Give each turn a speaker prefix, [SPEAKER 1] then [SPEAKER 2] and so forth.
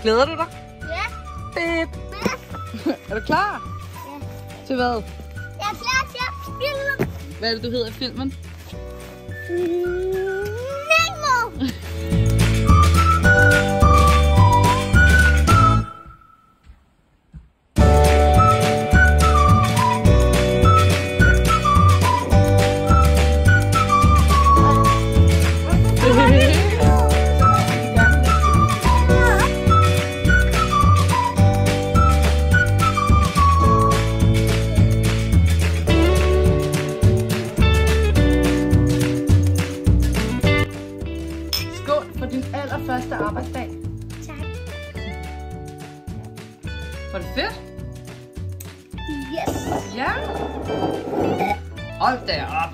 [SPEAKER 1] Glæder du dig?
[SPEAKER 2] Ja.
[SPEAKER 1] Bip. Er du klar?
[SPEAKER 2] Ja.
[SPEAKER 1] Til hvad?
[SPEAKER 2] Jeg er klar til at spille.
[SPEAKER 1] Hvad er det, du hedder i filmen?
[SPEAKER 2] Nemo.
[SPEAKER 1] Skål for din allerførste arbejdsdag.
[SPEAKER 2] Tak.
[SPEAKER 1] Var det fedt?
[SPEAKER 2] Yes.
[SPEAKER 1] Ja. Hold da op.